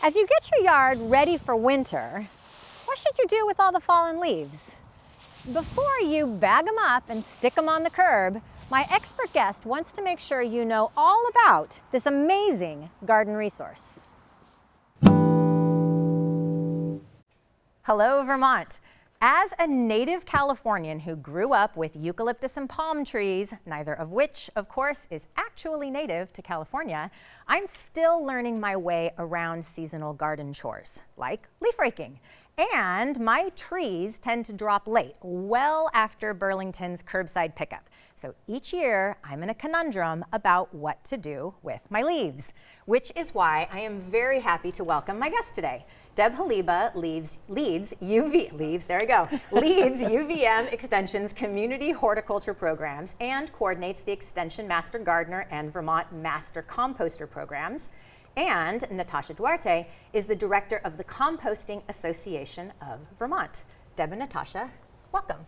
As you get your yard ready for winter, what should you do with all the fallen leaves? Before you bag them up and stick them on the curb, my expert guest wants to make sure you know all about this amazing garden resource. Hello, Vermont. As a native Californian who grew up with eucalyptus and palm trees, neither of which, of course, is actually native to California, I'm still learning my way around seasonal garden chores, like leaf raking. And my trees tend to drop late, well after Burlington's curbside pickup. So each year, I'm in a conundrum about what to do with my leaves, which is why I am very happy to welcome my guest today. Deb Heleba leads UVM Extension's community horticulture programs and coordinates the Extension Master Gardener and Vermont Master Composter programs. And Natasha Duarte is the director of the Composting Association of Vermont. Deb and Natasha, welcome.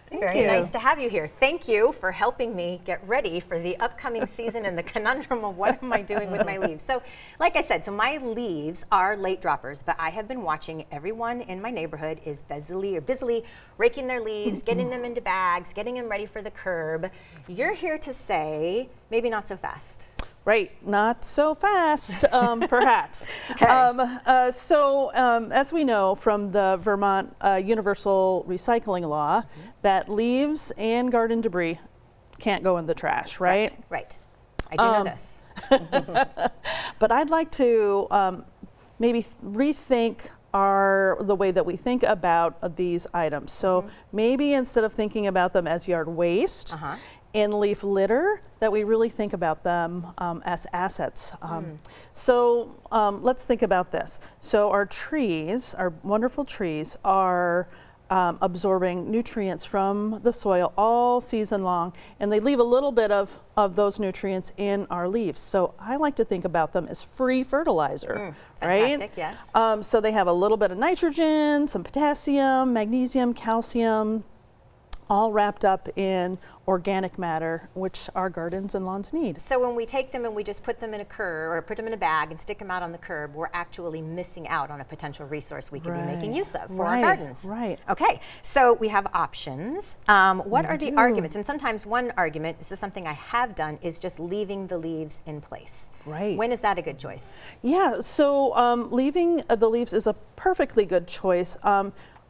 Very nice to have you here. Thank you for helping me get ready for the upcoming season and the conundrum of what am I doing with my leaves. So, like I said, my leaves are late droppers, but I have been watching everyone in my neighborhood is busily raking their leaves, getting them into bags, getting them ready for the curb. You're here to say, maybe not so fast. Right, not so fast, perhaps. Okay. As we know from the Vermont Universal Recycling Law, that leaves and garden debris can't go in the trash, right? Right. I do know this. But I'd like to maybe rethink the way that we think about these items. So maybe instead of thinking about them as yard waste and leaf litter, that we really think about them as assets. Let's think about this. So our trees, our wonderful trees, are absorbing nutrients from the soil all season long, and they leave a little bit of those nutrients in our leaves. So I like to think about them as free fertilizer, right? Fantastic, yes. So they have a little bit of nitrogen, some potassium, magnesium, calcium, all wrapped up in organic matter, which our gardens and lawns need. So when we take them and we just put them in a curb or put them in a bag and stick them out on the curb, we're actually missing out on a potential resource we could be making use of for our gardens. Right. Okay, so we have options. What are the arguments? And sometimes one argument, this is something I have done, is just leaving the leaves in place. Right. When is that a good choice? Yeah, so leaving the leaves is a perfectly good choice.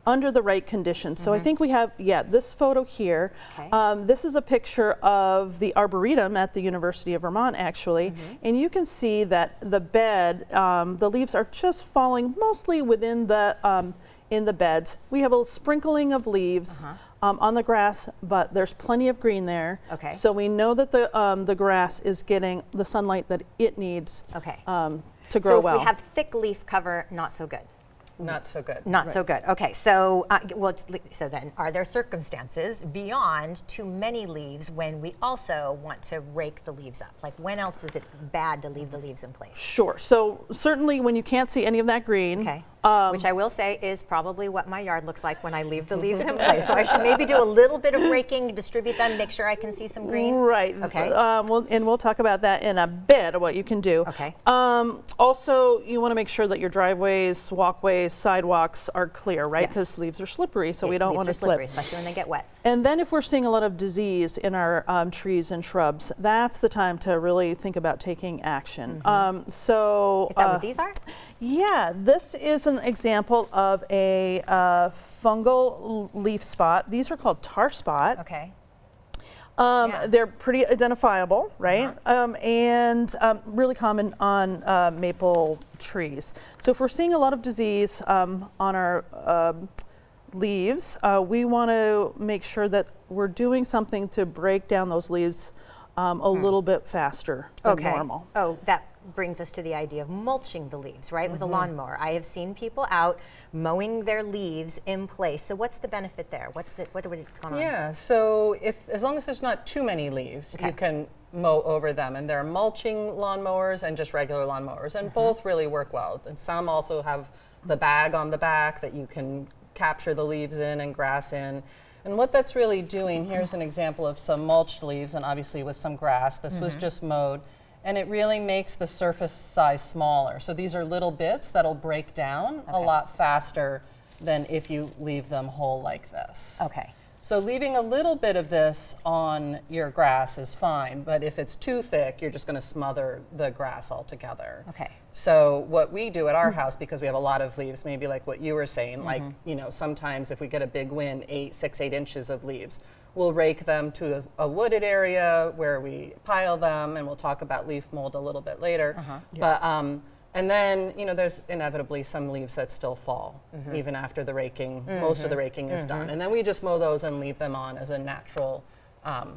Under the right conditions. So I think we have, this photo here. Okay. This is a picture of the Arboretum at the University of Vermont, actually. And you can see that the bed, the leaves are just falling mostly within the, in the beds. We have a sprinkling of leaves on the grass, but there's plenty of green there. Okay. So we know that the grass is getting the sunlight that it needs to grow well. So if we have thick leaf cover, not so good. Not so good. Not so good. Okay, so so then, are there circumstances beyond too many leaves when we also want to rake the leaves up? Like, when else is it bad to leave the leaves in place? Sure. So certainly when you can't see any of that green. Okay. Which I will say is probably what my yard looks like when I leave the leaves in place. So I should maybe do a little bit of raking, distribute them, make sure I can see some green. Right. Okay. We'll talk about that in a bit, what you can do. Okay. Also, you want to make sure that your driveways, walkways, sidewalks are clear, right? Because leaves are slippery, so we don't want to slip. Especially when they get wet. And then if we're seeing a lot of disease in our trees and shrubs, that's the time to really think about taking action. Is that what these are? Yeah, this is an example of a fungal leaf spot. These are called tar spot. Okay. They're pretty identifiable, right? And really common on maple trees. So if we're seeing a lot of disease on our leaves, we want to make sure that we're doing something to break down those leaves a little bit faster than normal. Oh, that brings us to the idea of mulching the leaves, right, with a lawnmower. I have seen people out mowing their leaves in place. So what's the benefit there? What's going on? Yeah, so as long as there's not too many leaves, you can mow over them. And there are mulching lawnmowers and just regular lawnmowers, and both really work well. And some also have the bag on the back that you can capture the leaves in and grass in. And what that's really doing, here's an example of some mulched leaves and obviously with some grass. This was just mowed. and it really makes the surface size smaller. So these are little bits that'll break down a lot faster than if you leave them whole like this. Okay. So leaving a little bit of this on your grass is fine, but if it's too thick, you're just going to smother the grass altogether. Okay. So what we do at our house, because we have a lot of leaves, maybe like what you were saying, like, you know, sometimes if we get a big wind, 6, 8 inches of leaves, we'll rake them to a wooded area where we pile them, and we'll talk about leaf mold a little bit later. But and then, you know, there's inevitably some leaves that still fall, even after the raking, most of the raking is done. And then we just mow those and leave them on as a natural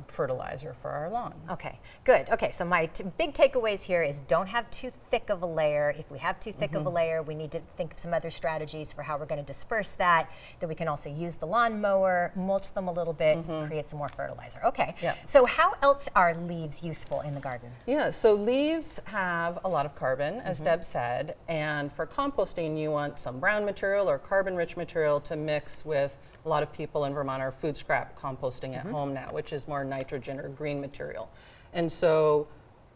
fertilizer for our lawn. Okay, good. Okay, so my big takeaways here is don't have too thick of a layer. If we have too thick of a layer, we need to think of some other strategies for how we're going to disperse that. Then we can also use the lawnmower, mulch them a little bit, create some more fertilizer. Okay, so how else are leaves useful in the garden? Yeah, so leaves have a lot of carbon, as Deb said, and for composting, you want some brown material or carbon-rich material to mix with. A lot of people in Vermont are food scrap composting at home now, which is more nitrogen or green material. And so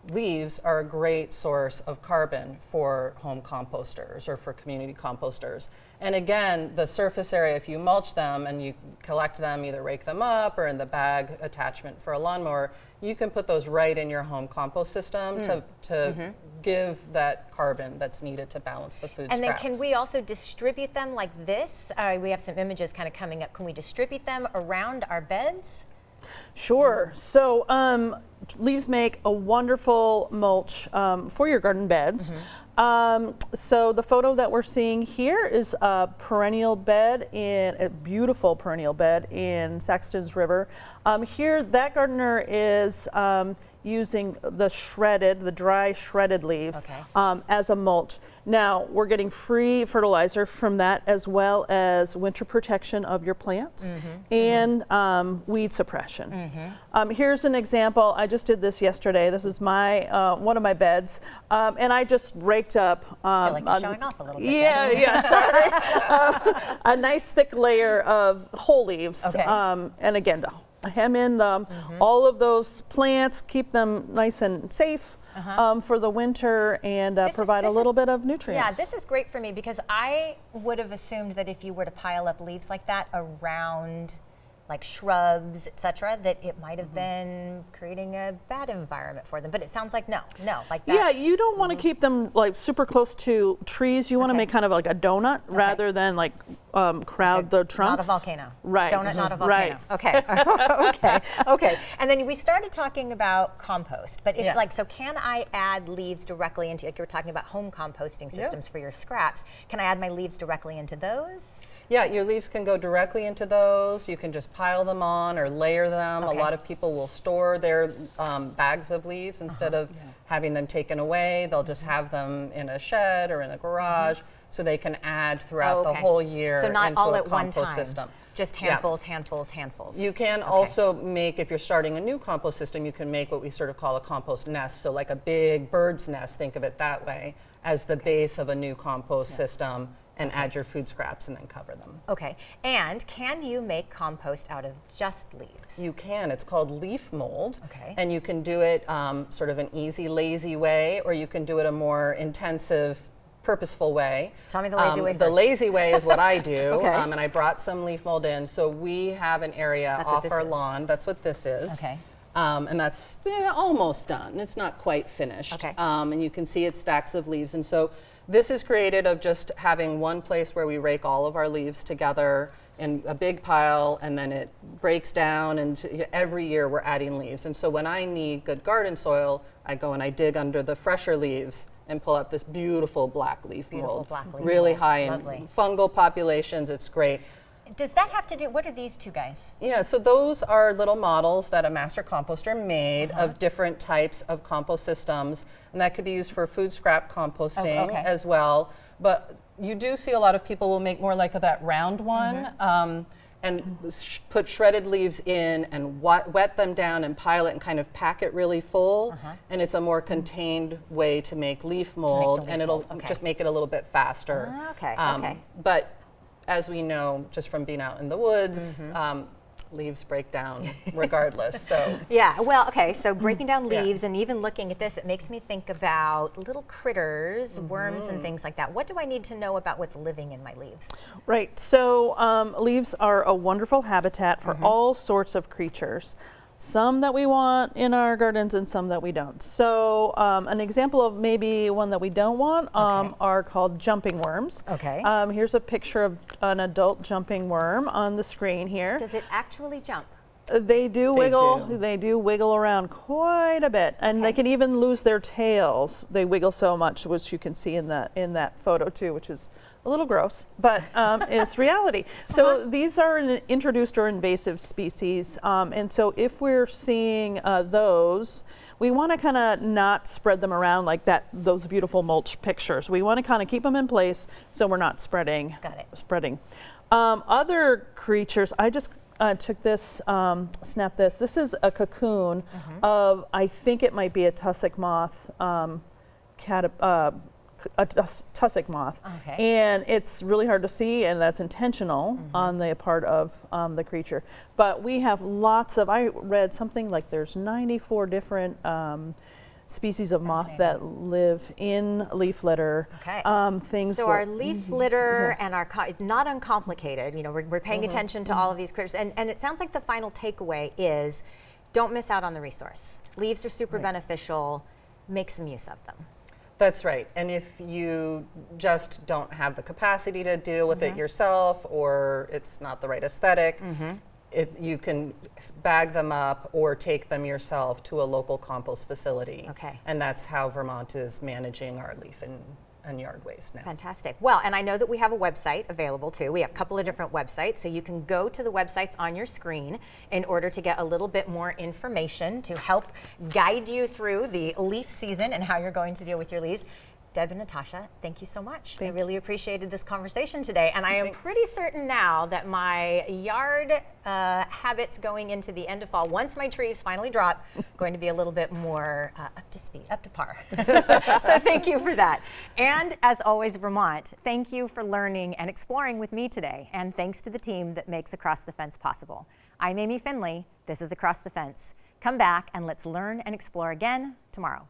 leaves are a great source of carbon for home composters or for community composters. And again, the surface area, if you mulch them and you collect them, either rake them up or in the bag attachment for a lawnmower, you can put those right in your home compost system to give that carbon that's needed to balance the food And scraps. then can we also distribute them like this? We have some images kind of coming up. Can we distribute them around our beds? Sure. So leaves make a wonderful mulch for your garden beds. So the photo that we're seeing here is a perennial bed in a beautiful perennial bed in Saxton's River. Here, that gardener is using the dry shredded leaves as a mulch. Now, we're getting free fertilizer from that, as well as winter protection of your plants and weed suppression. Here's an example. I just did this yesterday. This is my one of my beds, and I just raked up. I feel like you're showing off a little bit. Yeah, sorry. A nice thick layer of whole leaves, and again, to hem in all of those plants, keep them nice and safe for the winter, and provide a little bit of nutrients. Yeah, this is great for me because I would have assumed that if you were to pile up leaves like that around like shrubs, etc., that it might have been creating a bad environment for them. But it sounds like no, like that. Yeah, you don't want to keep them like super close to trees. You want to make kind of like a donut rather than like crowd the trunks. Not a volcano. Right. Donut, not a volcano. Okay. Okay. And then we started talking about compost. But if so can I add leaves directly into, like you were talking about home composting systems for your scraps, can I add my leaves directly into those? Yeah, your leaves can go directly into those. You can just pile them on or layer them. A lot of people will store their bags of leaves instead of having them taken away. They'll just have them in a shed or in a garage so they can add throughout the whole year so not into all a at one compost time. system. Just handfuls, handfuls, handfuls. You can also make, if you're starting a new compost system, you can make what we sort of call a compost nest. So like a big bird's nest, think of it that way, as the base of a new compost system. And add your food scraps and then cover them. Okay, and can you make compost out of just leaves? You can. It's called leaf mold. Okay. And you can do it sort of an easy, lazy way, or you can do it a more intensive, purposeful way. Tell me the lazy way first. The lazy way is what I do, Okay. And I brought some leaf mold in. So we have an area off our lawn. That's what this is. Okay. And that's almost done. It's not quite finished. Okay. And you can see it's stacks of leaves. And so this is created of just having one place where we rake all of our leaves together in a big pile, and then it breaks down, and every year we're adding leaves. And so when I need good garden soil, I go and I dig under the fresher leaves and pull up this beautiful black leaf mold. Really high in fungal populations. It's great. Does that have to do, what are these two guys? Yeah, so those are little models that a master composter made of different types of compost systems, and that could be used for food scrap composting as well. But you do see a lot of people will make more like that round one and put shredded leaves in and wet them down and pile it and kind of pack it really full. And it's a more contained way to make leaf mold, and it'll just make it a little bit faster. Okay. But as we know, just from being out in the woods, Leaves break down regardless, so. Yeah, well, okay, so breaking down leaves and even looking at this, it makes me think about little critters, worms and things like that. What do I need to know about what's living in my leaves? Right, so leaves are a wonderful habitat for all sorts of creatures. Some that we want in our gardens and some that we don't. So an example of maybe one that we don't want are called jumping worms. Okay. Here's a picture of an adult jumping worm on the screen here. Does it actually jump? They do wiggle. do. They do wiggle around quite a bit, and they can even lose their tails. They wiggle so much, which you can see in that photo too, which is a little gross, but it's reality. So these are an introduced or invasive species, and so if we're seeing those, we want to kind of not spread them around like that. Those beautiful mulch pictures. We want to kind of keep them in place so we're not spreading. Got it. Spreading. Other creatures. I just took this, snapped this. This is a cocoon of, I think it might be a tussock moth, a tussock moth. Okay. And it's really hard to see, and that's intentional on the part of the creature. But we have lots of, I read something like there's 94 different species of moth that live in leaf litter. Okay. Things So like, our leaf litter and our, not uncomplicated, you know, we're paying attention to all of these critters. And it sounds like the final takeaway is don't miss out on the resource. Leaves are super beneficial. Make some use of them. That's right. And if you just don't have the capacity to deal with it yourself, or it's not the right aesthetic, you can bag them up or take them yourself to a local compost facility. Okay. And that's how Vermont is managing our leaf and yard waste now. Fantastic. Well, and I know that we have a website available too. We have a couple of different websites, so you can go to the websites on your screen in order to get a little bit more information to help guide you through the leaf season and how you're going to deal with your leaves. Deb and Natasha, thank you so much. I really appreciated this conversation today, and I am pretty certain now that my yard habits going into the end of fall, once my trees finally drop, going to be a little bit more up to speed, up to par. So thank you for that. And as always, Vermont, thank you for learning and exploring with me today, and thanks to the team that makes Across the Fence possible. I'm Amy Finley. This is Across the Fence. Come back and let's learn and explore again tomorrow.